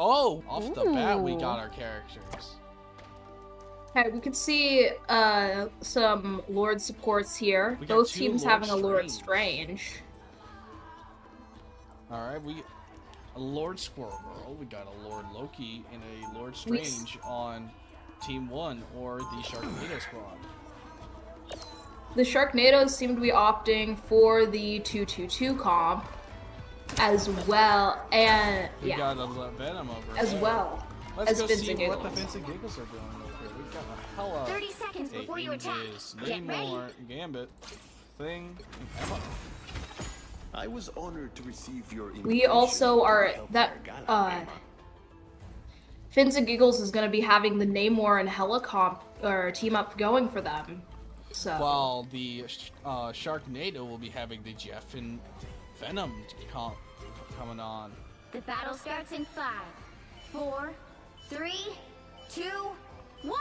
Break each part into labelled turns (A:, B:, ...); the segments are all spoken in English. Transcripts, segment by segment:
A: Oh, off the bat, we got our characters.
B: Okay, we can see some Lord supports here. Both teams having a Lord Strange.
A: Alright, a Lord Squirrel Girl, we got a Lord Loki, and a Lord Strange on Team 1, or the Sharknado squad.
B: The Sharknadoes seem to be opting for the 2-2-2 comp as well, and
A: we got a Venom over
B: as
A: there.
B: well.
A: Let's go see what the FinsAndGiggles are doing over here. We've got a hella
C: 30 seconds before you attack.
A: Namor, Gambit, Thing, and Emma.
D: I was honored to receive your invitation.
B: We also are FinsAndGiggles is going to be having the Namor and Hela comp or team up going for them. So
A: while the Sharknado will be having the Jeff and Venom comp coming on.
C: The battle starts in 5, 4, 3, 2, 1.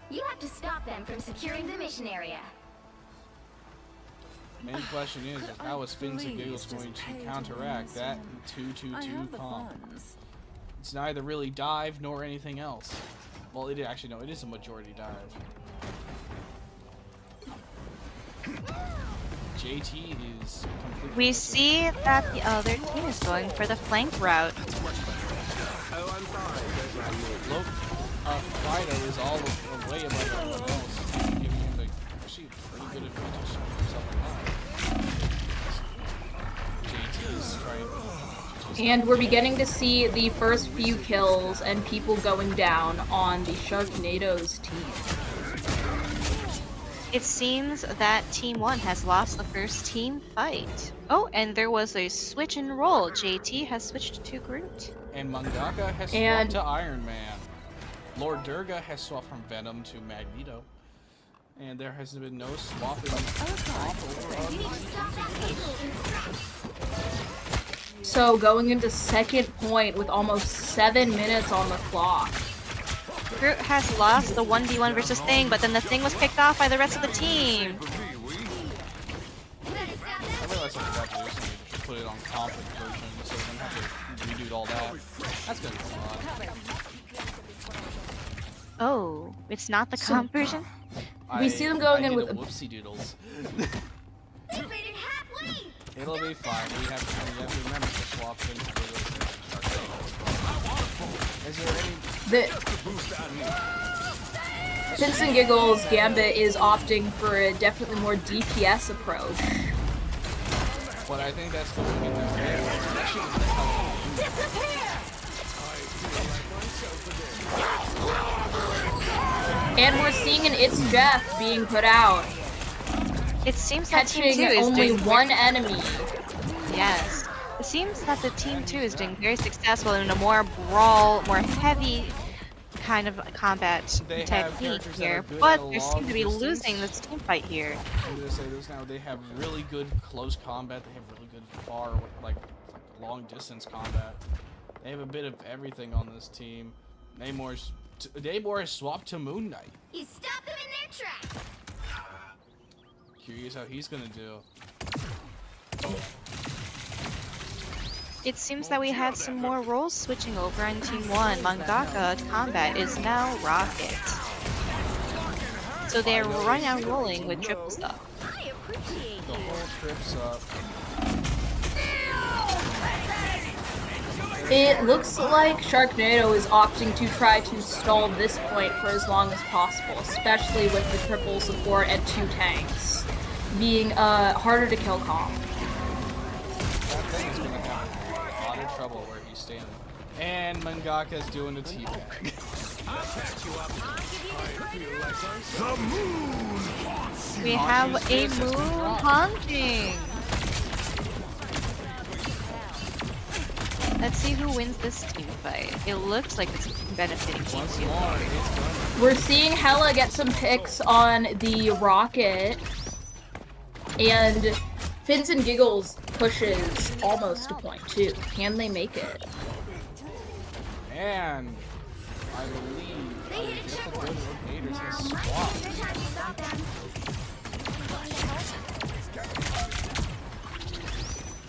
C: You have to stop them from securing the mission area.
A: Main question is how is FinsAndGiggles going to counteract that 2-2-2 comp? It's neither really dive nor anything else. Well, it actually no, it is a majority dive. JT is completely.
E: We see that the other team is going for the flank route.
A: Fido is all way above everyone else, giving him actually pretty good advantage for something like that. JT is trying.
B: And we're beginning to see the first few kills and people going down on the Sharknado's team.
E: It seems that Team 1 has lost the first team fight. Oh, and there was a switch and roll. JT has switched to Groot.
A: And Mangaka has swapped to Iron Man. Lord Durga has swapped from Venom to Magneto. And there has been no swapping.
B: So going into second point with almost 7 minutes on the clock.
E: Groot has lost the 1v1 versus Thing, but then the Thing was picked off by the rest of the team.
A: I realized I forgot to just put it on comp version so we don't have to redo all that. That's gonna be fun.
E: Oh, it's not the comp version?
B: We see them going in with
A: whoopsie doodles. It'll be fine. We have to remember to swap into Is there any
B: FinsAndGiggles Gambit is opting for a definitely more DPS approach.
A: But I think that's going in their favor, especially with the
B: And we're seeing an It's Jeff being put out.
E: It seems that
B: catching
E: Team 2 is
B: only
E: doing
B: one enemy.
E: Yes. It seems that the Team 2 is doing very successful in a more brawl, more heavy kind of combat technique here, but they seem to be losing this team fight here.
A: I'm gonna say this now, they have really good close combat, they have really good far, like long distance combat. They have a bit of everything on this team. Namor has swapped to Moon Knight.
C: You stopped them in their tracks.
A: Curious how he's gonna do.
E: It seems that we had some more roles switching over on Team 1. Mangaka combat is now Rocket. So they're running out rolling with triples up.
C: I appreciate
A: The whole trip's up.
B: It looks like Sharknado is opting to try to stall this point for as long as possible, especially with the triple support and 2 tanks being harder to kill comp.
A: That thing is gonna have a lot of trouble where he's standing. And Mangaka's doing a teabag.
E: We have a moon haunting. Let's see who wins this team fight. It looks like it's benefiting Team 2.
B: We're seeing Hela get some picks on the Rocket, and FinsAndGiggles pushes almost to point 2. Can they make it?
A: And I believe just the good rotators has swapped.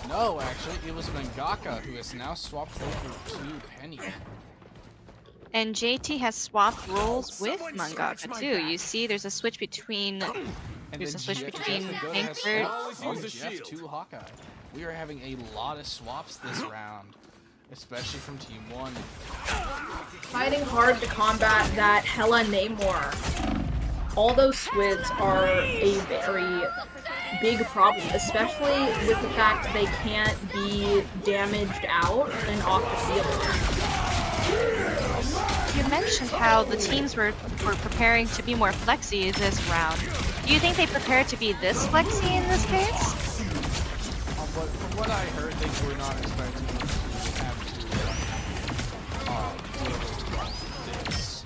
A: No, actually, it was Mangaka who has now swapped over to penny.
E: And JT has swapped roles with Mangaka too. You see, there's a switch between. There's a switch between Anchored.
A: Oh, Jeff to Hawkeye. We are having a lot of swaps this round, especially from Team 1.
B: Fighting hard to combat that Hella Namor. All those squids are a very big problem, especially with the fact they can't be damaged out and off the field.
E: You mentioned how the teams were preparing to be more flexy this round. Do you think they prepared to be this flexy in this case?
A: But from what I heard, they were not expecting to have to deal with this.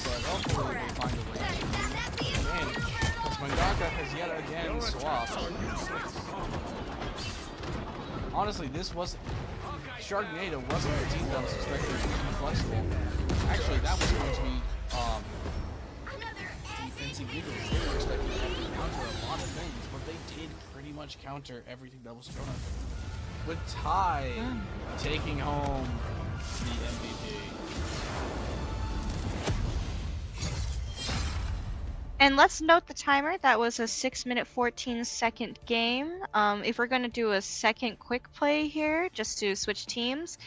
A: But hopefully they find a way to manage. Because Mangaka has yet again swapped. Honestly, this wasn't... Sharknado wasn't the team that was expected to be flexible. Actually, that was going to be FinsAndGiggles. They were expecting to counter a lot of things, but they did pretty much counter everything that was thrown at them. With Ty taking home the MVP.
E: And let's note the timer. That was a 6-minute 14-second game. If we're going to do a second quick play here, just to switch teams,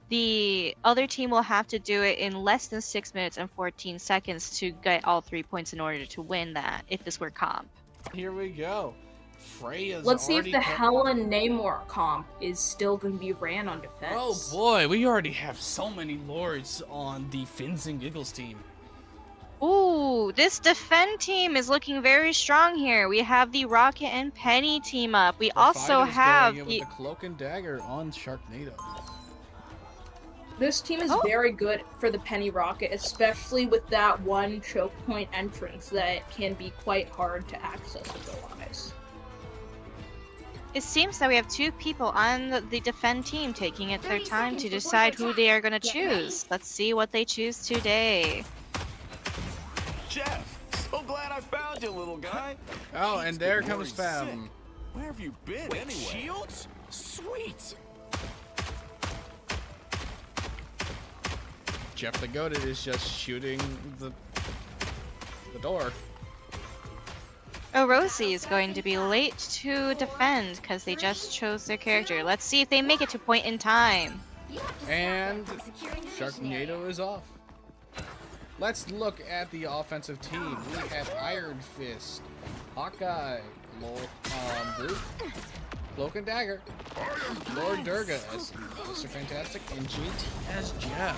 E: the other team will have to do it in less than 6 minutes and 14 seconds to get all 3 points in order to win that, if this were comp.
A: Here we go. Freya's
B: Let's see if
A: already
B: the Hella Namor comp is still going to be ran on defense.
A: Oh boy, we already have so many lords on the FinsAndGiggles team.
E: Ooh, this defend team is looking very strong here. We have the Rocket and Penny team up. We also have
A: the Cloak and Dagger on Sharknado.
B: This team is very good for the Penny Rocket, especially with that one choke point entrance that can be quite hard to access otherwise.
E: It seems that we have 2 people on the defend team taking it their time to decide who they are going to choose. Let's see what they choose today.
D: Jeff, so glad I found you, little guy.
A: Oh, and there comes Fam.
D: Where have you been anyway? Shields? Sweet.
A: Jeff the Goated is just shooting the door.
E: Oh, Rosie is going to be late to defend because they just chose their character. Let's see if they make it to point in time.
A: And Sharknado is off. Let's look at the offensive team. We have Iron Fist, Hawkeye, Brute, Cloak and Dagger, Lord Durga as Mr. Fantastic, and JT as Jeff.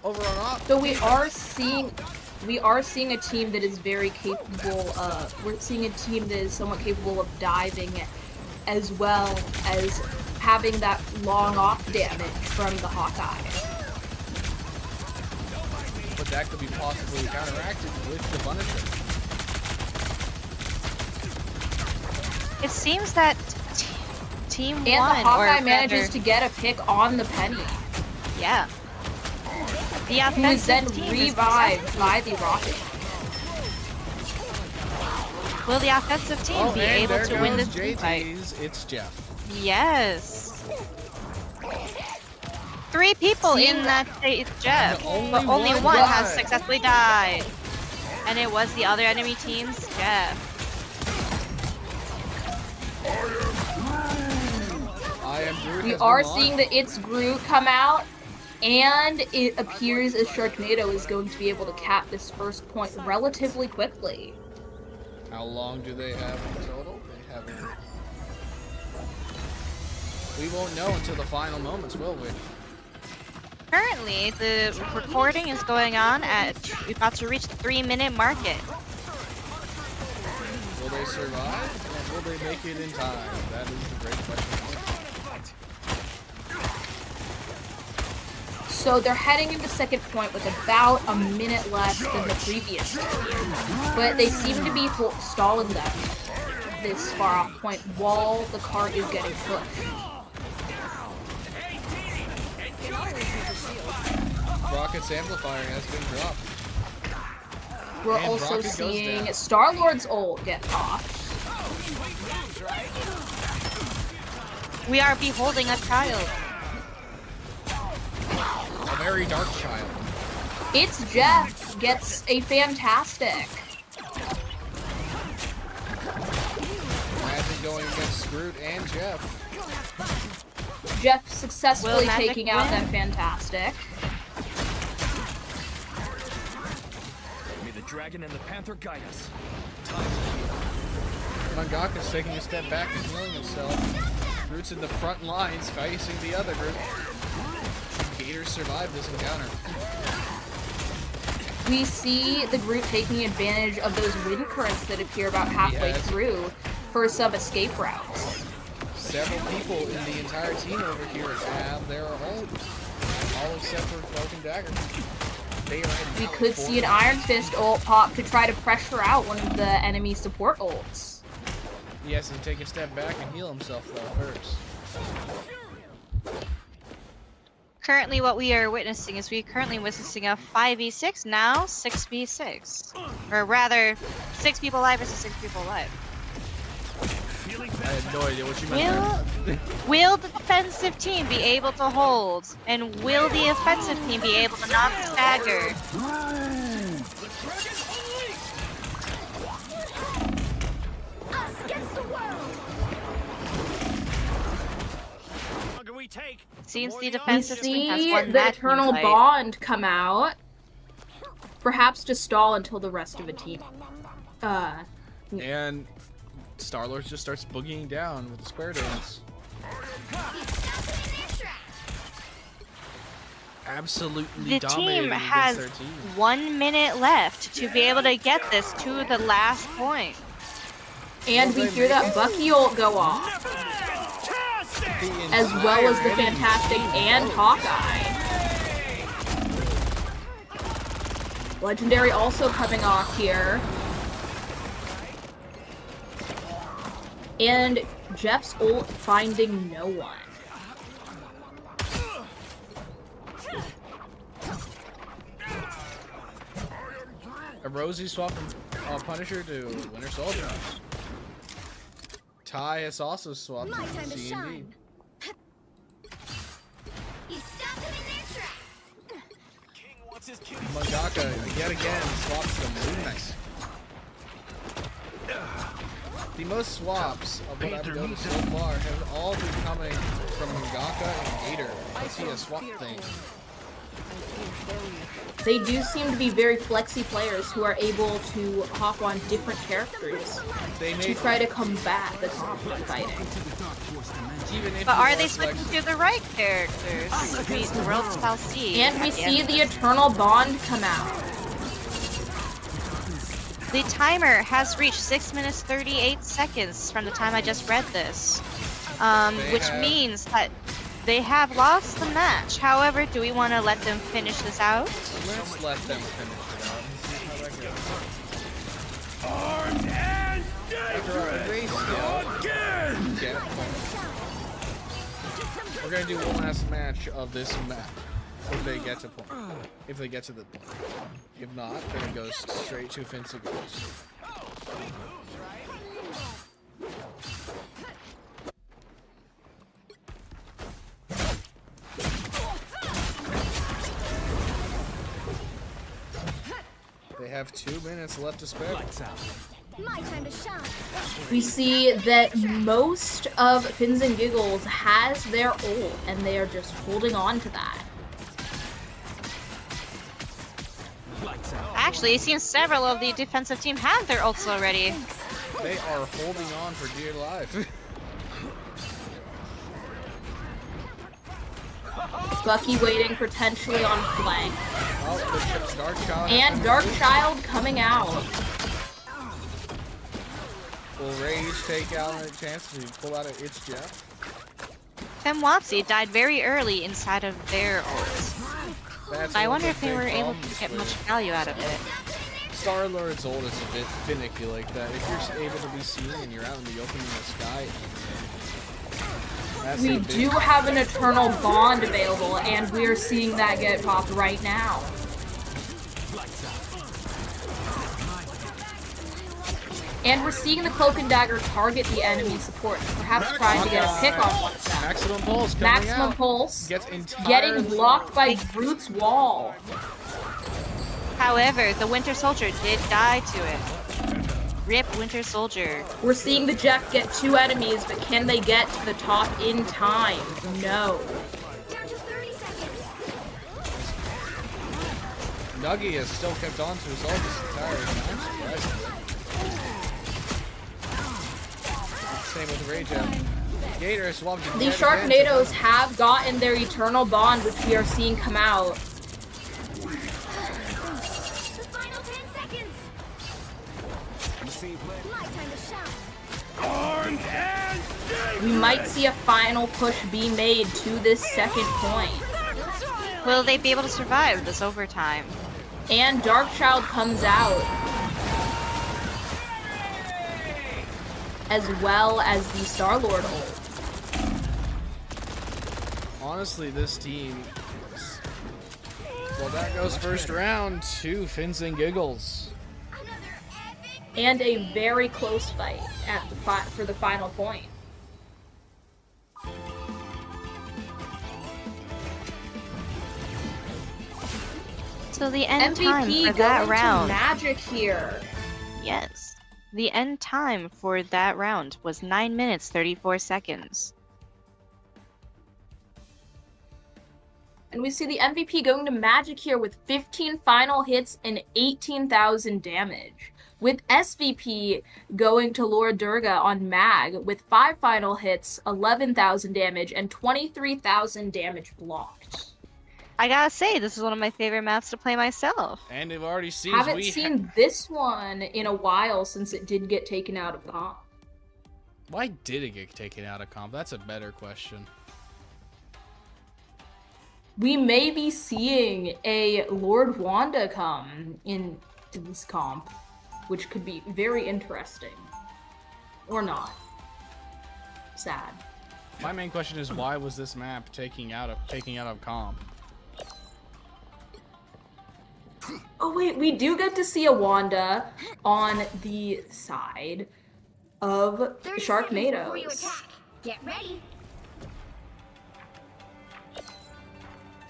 A: Over on off.
B: So we are seeing a team that is very capable of. We're seeing a team that is somewhat capable of diving, as well as having that long off damage from the Hawkeye.
A: But that could be possibly counteracted with the Punisher.
E: It seems that Team 1
B: and the Hawkeye manages to get a pick on the Penny.
E: Yeah. The
B: who is then revived by the Rocket.
E: Will the offensive team be able to win this fight?
A: It's Jeff.
E: Yes. 3 people in that state, Jeff, but only one has successfully died. And it was the other enemy team's Jeff.
B: We are seeing the It's Groot come out, and it appears as Sharknado is going to be able to cap this first point relatively quickly.
A: How long do they have in total? They have. We won't know until the final moments, will we?
E: Currently, the recording is going on at about to reach the 3-minute market.
A: Will they survive? And will they make it in time? That is the great question.
B: So they're heading into second point with about a minute less than the previous game. But they seem to be stalling them this far off point while the cart is getting pushed.
A: Rocket's amplifier has been dropped.
B: We're also seeing Star-Lord's ult get popped.
E: We are beholding a child.
A: a very dark child.
B: It's Jeff gets a fantastic.
A: Magic going against Scroot and Jeff.
B: Jeff successfully taking out
E: win?
B: that fantastic.
F: May the dragon and the panther guide us.
A: Mangaka's taking a step back and healing himself. Groot's in the front lines facing the other group. Gators survived this encounter.
B: We see the group taking advantage of those wind currents that appear about halfway through for some escape routes.
A: Several people in the entire team over here have their ults, all except for Cloak and Dagger.
B: We could see an Iron Fist ult pop to try to pressure out one of the enemy support ults.
A: He has to take a step back and heal himself though first.
E: Currently, what we are witnessing is a 5v6, now 6v6. Or rather, 6 people alive versus 6 people alive.
A: I had no idea what you meant.
E: Will the defensive team be able to hold? And will the offensive team be able to knock the stagger?
C: Us against the world.
E: Seems the
B: We
E: defensive team has
B: see
E: won
B: the
E: that
B: Eternal
E: fight.
B: Bond come out, perhaps to stall until the rest of the team.
A: And Star-Lord just starts boogieing down with the square dance. Absolutely
E: The
A: dominating
E: team
A: against
E: has
A: their team.
E: 1 minute left to be able to get this to the last point.
B: And we hear that Bucky ult go off, as well as the Fantastic and Hawkeye. Legendary also coming off here. And Jeff's ult finding no one.
A: A Rosie swap from Punisher to Winter Soldier. Ty has also swapped
C: My
A: to
C: time to
A: C&D.
C: shine. You stopped them in their tracks.
A: Mangaka yet again swaps them. Ooh, nice. The most swaps of what I've noticed so far have all been coming from Mangaka and Gator. I see a swap thing.
B: They do seem to be very flexy players who are able to hop on different characters to try to combat the combat fighting.
E: But are they switching to the right characters? We shall see.
B: And we see the Eternal Bond come out.
E: The timer has reached 6 minutes 38 seconds from the time I just read this, which means that they have lost the match. However, do we want to let them finish this out?
A: Let's let them finish it out and see how that goes.
F: Armed and
A: After our we're gonna do one last match of this map if they get to point. If they get to the point. If not, then it goes straight to FinsAndGiggles. They have 2 minutes left to spare.
C: My time to shine.
B: We see that most of FinsAndGiggles has their ult, and they are just holding on to that.
E: Actually, it seems several of the defensive team have their ults already.
A: They are holding on for dear life.
B: Bucky waiting potentially on flank.
A: Oh, the Dark Child.
B: And Dark Child coming out.
A: Will Rage take out a chance to pull out It's Jeff?
E: Femwapsi died very early inside of their ults.
A: That's
E: I
A: one
E: wonder
A: of
E: if
A: the
E: they
A: big
E: were able
A: problems
E: to get
A: with
E: much value out of it.
A: Star-Lord's ult is a bit finicky like that. If you're able to be seen and you're out in the open in the sky, that's
B: We
A: a big
B: do have an Eternal Bond available, and we're seeing that get popped right now. And we're seeing the Cloak and Dagger target the enemy support, perhaps trying to get a pick on one of them.
A: Maximum Pulse coming
B: Maximum
A: out.
B: Pulse
A: Gets entirely
B: getting blocked by Groot's wall.
E: However, the Winter Soldier did die to it. Rip Winter Soldier.
B: We're seeing the Jeff get 2 enemies, but can they get to the top in time? No.
C: Down to 30 seconds.
A: Nuggy has still kept on to his ult this entire time. I'm surprised. Same with Rage Out. Gator swapped to
B: The
A: dead
B: Sharknadoes have gotten their Eternal Bond, which we are seeing come out.
C: The final 10 seconds. Lifetime to shine.
B: We might see a final push be made to this second point.
E: Will they be able to survive this overtime?
B: And Darkchild comes out. As well as the Star-Lord ult.
A: Honestly, this team... Well, that goes first round to FinsAndGiggles.
B: And a very close fight at the for the final point.
E: So the end
B: MVP
E: time for that
B: going
E: round.
B: to Magic here.
E: Yes. The end time for that round was 9 minutes 34 seconds.
B: And we see the MVP going to Magic here with 15 final hits and 18,000 damage. With SVP going to Lord Durga on Mag with 5 final hits, 11,000 damage, and 23,000 damage blocked.
E: I gotta say, this is one of my favorite maps to play myself.
A: And they've already seen...
B: Haven't seen this one in a while since it did get taken out of comp.
A: Why did it get taken out of comp? That's a better question.
B: We may be seeing a Lord Wanda come in this comp, which could be very interesting. Or not. Sad.
A: My main question is, why was this map taking out of comp?
B: Oh wait, we do get to see a Wanda on the side of
C: 30 seconds before you
B: Sharknadoes.
C: attack. Get ready.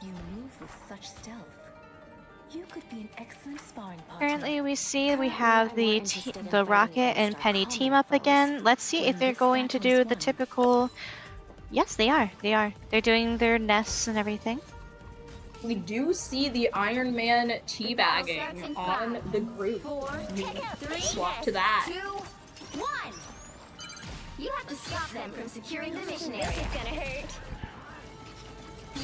G: You move with such stealth. You could be an excellent sparring partner.
E: Currently, we see we have the Rocket and Penny team up again. Let's see if they're going to do the typical... Yes, they are. They are. They're doing their nests and everything.
B: We do see the Iron Man teabagging on the group.
C: 4,
B: We
C: 3,
B: swap to that.
C: 2, 1. You have to stop them from securing the mission area. This is gonna hurt.
G: No.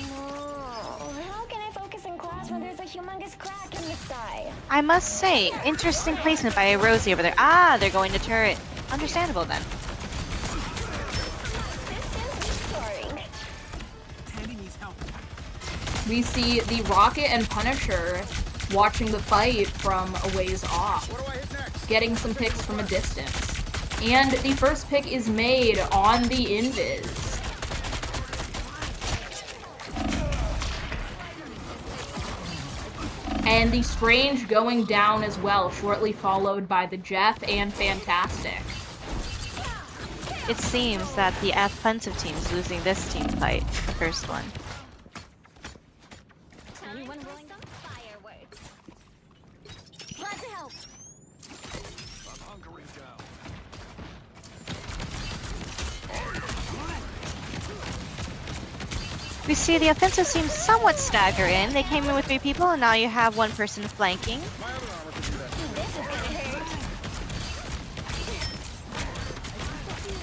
G: How can I focus in class when there's a humongous crack in the sky?
E: I must say, interesting placement by Rosie over there. Ah, they're going to turret. Understandable then.
B: We see the Rocket and Punisher watching the fight from a ways off, getting some picks from a distance. And the first pick is made on the Invis. And the Strange going down as well, shortly followed by the Jeff and Fantastic.
E: It seems that the offensive team is losing this team fight, the first one.
C: Anyone willing some fireworks? Glad to help.
E: We see the offensive team somewhat stagger in. They came in with 3 people, and now you have 1 person flanking.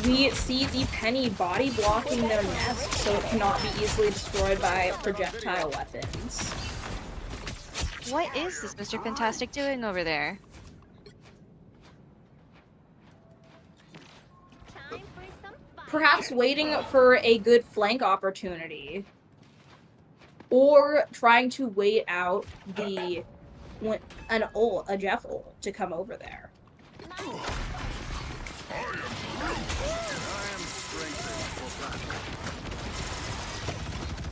B: We see the Penny body blocking their nest so it cannot be easily destroyed by projectile weapons.
E: What is this Mr. Fantastic doing over there?
C: Time for some fire.
B: Perhaps waiting for a good flank opportunity. Or trying to wait out a Jeff ult to come over there.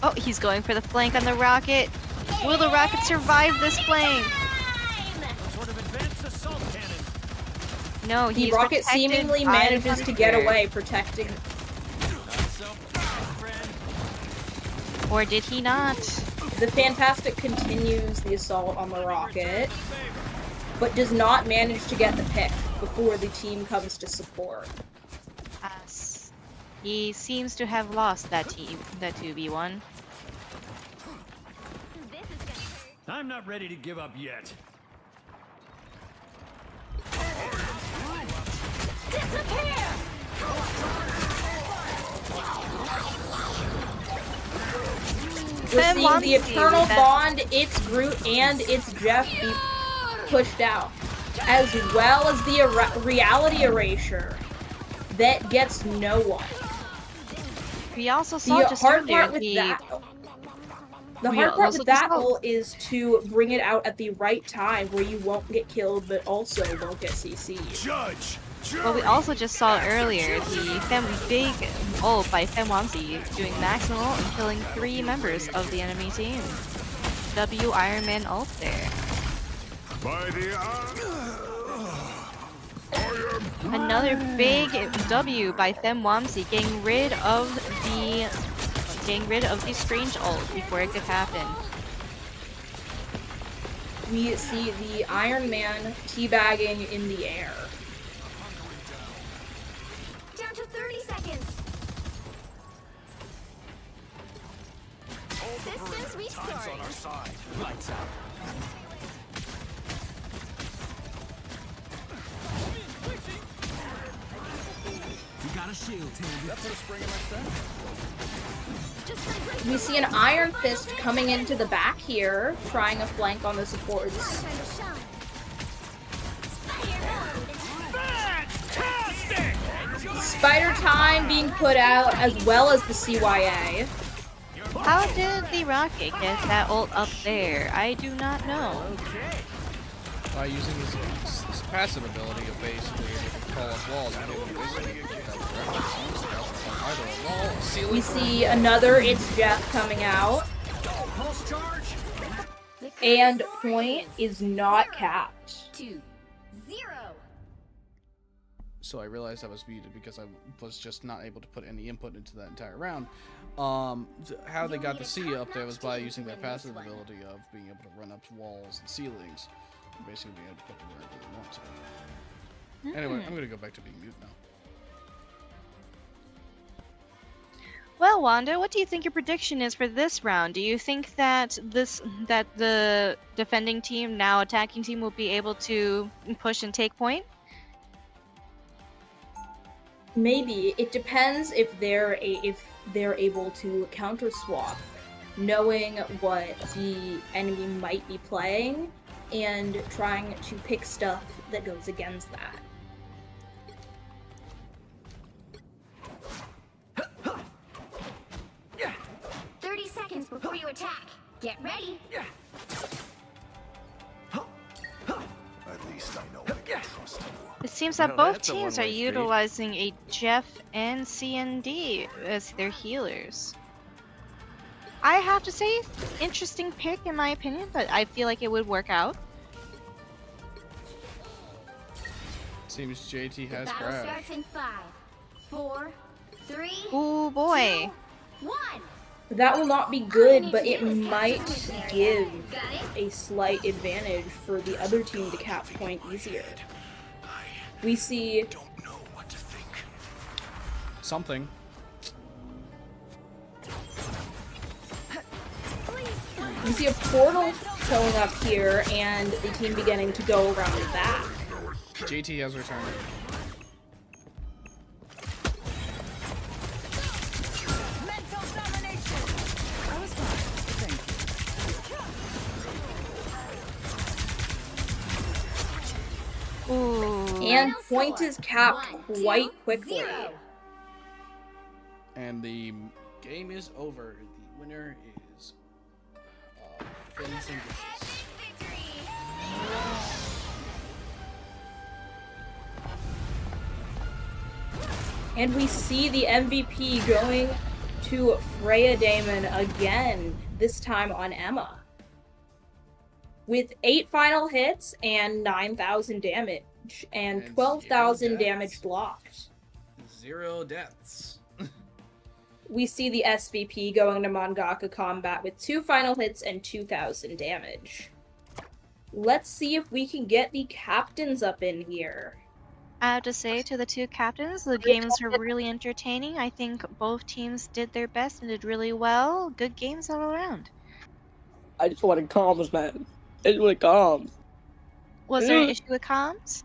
E: Oh, he's going for the flank on the Rocket. Will the Rocket survive this flank?
F: Sort of advanced assault cannon.
E: No,
B: The
E: he's
B: rocket
E: protected
B: seemingly
E: by the
B: manages to get
E: Punisher.
B: away, protecting.
E: Or did he not?
B: The Fantastic continues the assault on the rocket, but does not manage to get the pick before the team comes to support.
E: Yes. He seems to have lost that 2v1.
F: I'm not ready to give up yet.
B: We're seeing the Eternal Bond, its Groot, and its Jeff be pushed out, as well as the Reality Erasure that gets no one.
E: We also saw just
B: hard
E: earlier
B: part with that. The hard part with that ult is to bring it out at the right time where you won't get killed but also won't get CC'd.
E: Well, we also just saw earlier the big ult by FemWamsi doing maximum ult and killing 3 members of the enemy team. W Iron Man ult there. Another big W by FemWamsi getting rid of the strange ult before it could happen.
B: We see the Iron Man teabagging in the air.
C: Down to 30 seconds. Systems restarting.
F: Lights out. You got a shield, Tandy. That put a spring in my step.
B: We see an Iron Fist coming into the back here, trying a flank on the supports. Spider Time being put out, as well as the CYA.
E: How did the rocket get that ult up there? I do not know.
A: By using his passive ability of basically able to call up walls and able to basically get that either a wall, a ceiling.
B: We see another It's Jeff coming out. And point is not capped.
C: 2-0.
A: So I realized I was muted because I was just not able to put any input into that entire round. How they got the C up there was by using that passive ability of being able to run up walls and ceilings. And basically being able to put them wherever they want to. Anyway, I'm going to go back to being mute now.
E: Well, Wanda, what do you think your prediction is for this round? Do you think that the defending team, now attacking team, will be able to push and take point?
B: Maybe. It depends if they're able to counter swap, knowing what the enemy might be playing and trying to pick stuff that goes against that.
C: Before you attack, get ready.
D: At least I know I can trust you.
E: It seems that both teams are utilizing a Jeff and CND as their healers. I have to say, interesting pick in my opinion, but I feel like it would work out.
A: Seems JT has
C: The battle
A: crashed.
C: starts in 5, 4, 3,
E: Ooh boy.
C: 2, 1.
B: That will not be good, but it might give a slight advantage for the other team to cap point easier. We see
A: Something.
B: we see a portal showing up here and the team beginning to go around the back.
A: JT has returned.
E: Ooh.
B: And point is capped quite quickly.
A: And the game is over. The winner is FinsAndGiggles.
B: And we see the MVP going to Freya Damon again, this time on Emma. With 8 final hits and 9,000 and
A: And
B: 12,000
A: 0
B: damage
A: deaths.
B: blocked.
A: 0 deaths.
B: We see the SVP going to Mangaka combat with 2 final hits and 2,000 damage. Let's see if we can get the captains up in here.
E: I have to say to the two captains, the games were really entertaining. I think both teams did their best and did really well. Good games all around.
H: I just wanted comms, man. I just wanted comms.
E: Was there an issue with comms?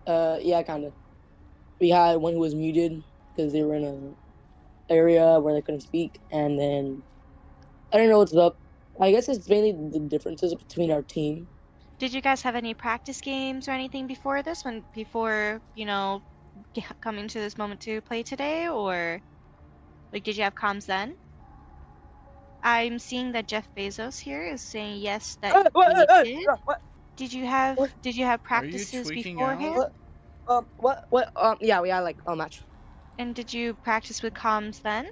H: Yeah, kind of. We had one who was muted because they were in a area where they couldn't speak, and then I don't know what's up. I guess it's mainly the differences between our team.
E: Did you guys have any practice games or anything before this one? Before, coming to this moment to play today? Or, like, did you have comms then? I'm seeing that Jeff Bezos here is saying yes that he did.
H: What?
E: Did you have practices
A: tweaking
E: beforehand?
A: out?
H: What? Yeah, we had like a match.
E: And did you practice with comms then?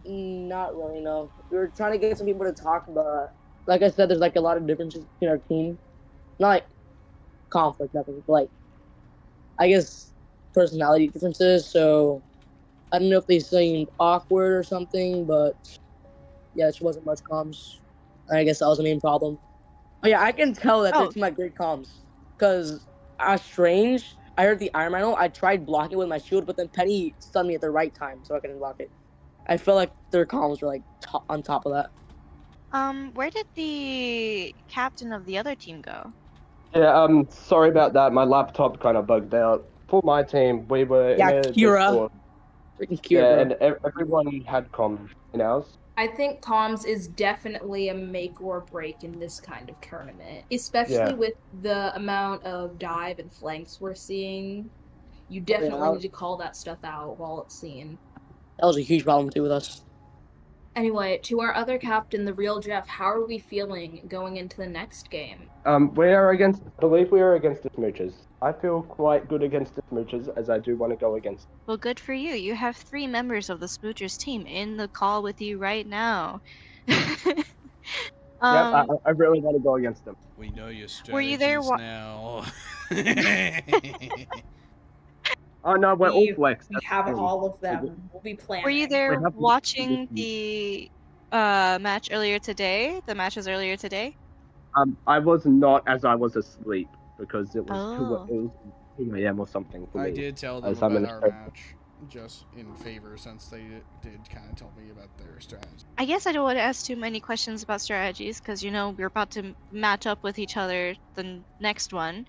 H: Not really. No, we were trying to get some people to talk, but like I said, there's like a lot of differences between our team. Not like conflict, nothing, but like I guess personality differences. So I don't know if they seemed awkward or something, but yeah, it wasn't much comms. I guess that was the main problem. Oh yeah, I can tell that their team had great comms because Strange. I heard the Iron Man. I tried blocking with my shield, but then Penny stunned me at the right time, so I couldn't block it. I feel like their comms were like on top of that.
E: Where did the captain of the other team go?
I: Yeah, sorry about that. My laptop kind of bugged out. For my team, we were in a
H: Kira.
I: Discord.
H: Freaking Kira.
I: Yeah, and everyone had comms in ours.
B: I think comms is definitely a make or break in this kind of tournament, especially with the amount of dive and flanks we're seeing. You definitely need to call that stuff out while it's seen.
H: That was a huge problem too with us.
B: Anyway, to our other captain, the real Jeff, how are we feeling going into the next game?
I: I believe we are against the Smoochers. I feel quite good against the Smoochers, as I do want to go against.
E: Well, good for you. You have 3 members of the Smoochers team in the call with you right now.
I: I really want to go against them.
A: We know your strategies
E: were you there
A: now.
I: Oh no, we're all flex.
B: We have all of them. We'll be planning.
E: Were you there watching the match earlier today? The matches earlier today?
I: I was not, as I was asleep because it was 2 a.m. or something for me.
A: I did tell them about our match, just in favor, since they did kind of tell me about their strategy.
E: I guess I don't want to ask too many questions about strategies because we're about to match up with each other the next one.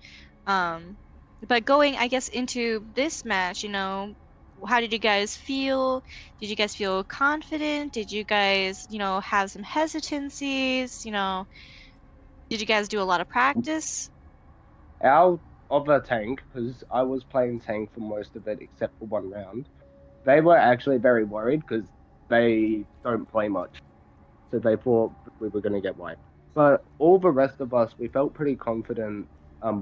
E: But going, I guess, into this match, how did you guys feel? Did you guys feel confident? Did you guys, have some hesitancies? Did you guys do a lot of practice?
I: Our other tank, because I was playing tank for most of it except for one round, they were actually very worried because they don't play much. So they thought we were going to get wiped. But all the rest of us, we felt pretty confident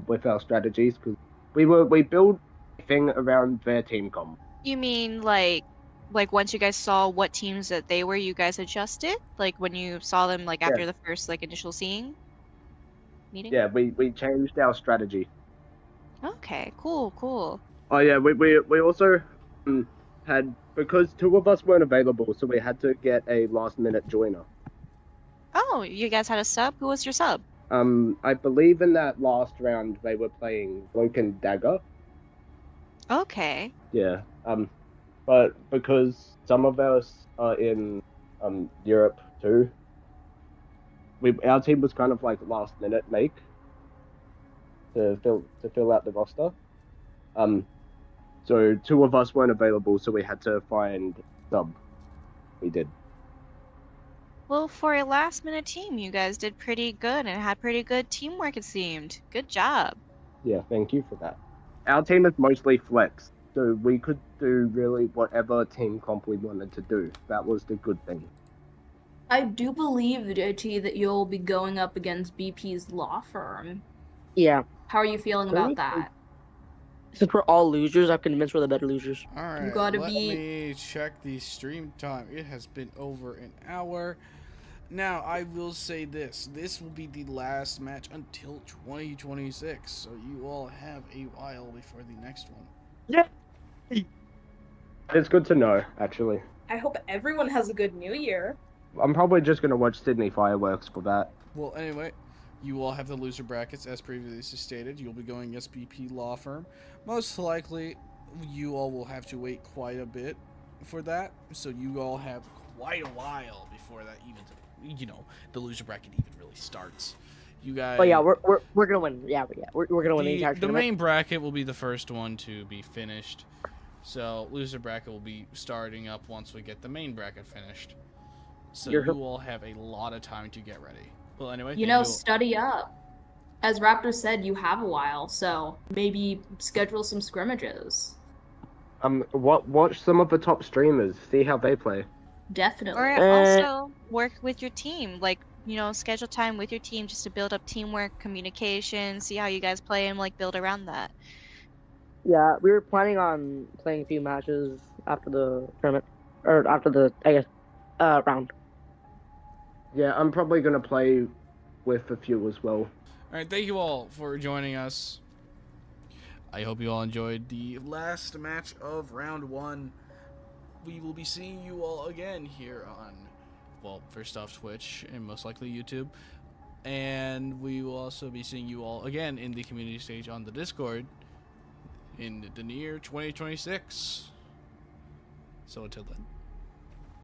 I: with our strategies because we build a thing around their team comp.
E: You mean like once you guys saw what teams that they were, you guys adjusted? Like when you saw them after the first initial seeing meeting?
I: Yeah, we changed our strategy.
E: Okay, cool.
I: Oh yeah, we also had, because 2 of us weren't available, so we had to get a last minute joiner.
E: Oh, you guys had a sub? Who was your sub?
I: I believe in that last round they were playing Cloak and Dagger.
E: Okay.
I: Yeah. But because some of us are in Europe too, our team was kind of like last minute make to fill out the roster. So 2 of us weren't available, so we had to find sub. We did.
E: Well, for a last-minute team, you guys did pretty good and had pretty good teamwork, it seemed. Good job.
I: Yeah, thank you for that. Our team is mostly flex, so we could do really whatever team comp we wanted to do. That was the good thing.
B: I do believe, JT, that you'll be going up against BP's law firm.
H: Yeah.
B: How are you feeling about that?
H: Since we're all losers, I'm convinced we're the better losers.
A: Alright,
B: You gotta
A: let
B: be...
A: me check the stream time. It has been over an hour. Now, I will say this. This will be the last match until 2026, so you all have a while before the next one.
I: Yeah. It's good to know, actually.
B: I hope everyone has a good New Year.
I: I'm probably just going to watch Sydney fireworks for that.
A: Well, anyway, you all have the loser brackets, as previously stated. You'll be going SBP Law Firm. Most likely, you all will have to wait quite a bit for that, so you all have quite a while before that even, you know, the loser bracket even really starts. You guys.
H: Oh yeah, we're gonna win. Yeah, we're gonna win the entire
A: The
H: tournament.
A: main bracket will be the first one to be finished, so loser bracket will be starting up once we get the main bracket finished. So you all have a lot of time to get ready. Well, anyway,
B: You know, study up. As Raptor said, you have a while, so maybe schedule some scrimmages.
I: Watch some of the top streamers, see how they play.
B: Definitely.
E: Or also work with your team, like, you know, schedule time with your team just to build up teamwork, communication, see how you guys play, and like build around that.
H: Yeah, we were planning on playing a few matches after the tournament, or after the, I guess, round.
I: Yeah, I'm probably gonna play with a few as well.
A: Alright, thank you all for joining us. I hope you all enjoyed the last match of round 1. We will be seeing you all again here on, well, first off Twitch and most likely YouTube. And we will also be seeing you all again in the community stage on the Discord in the near 2026. So until then.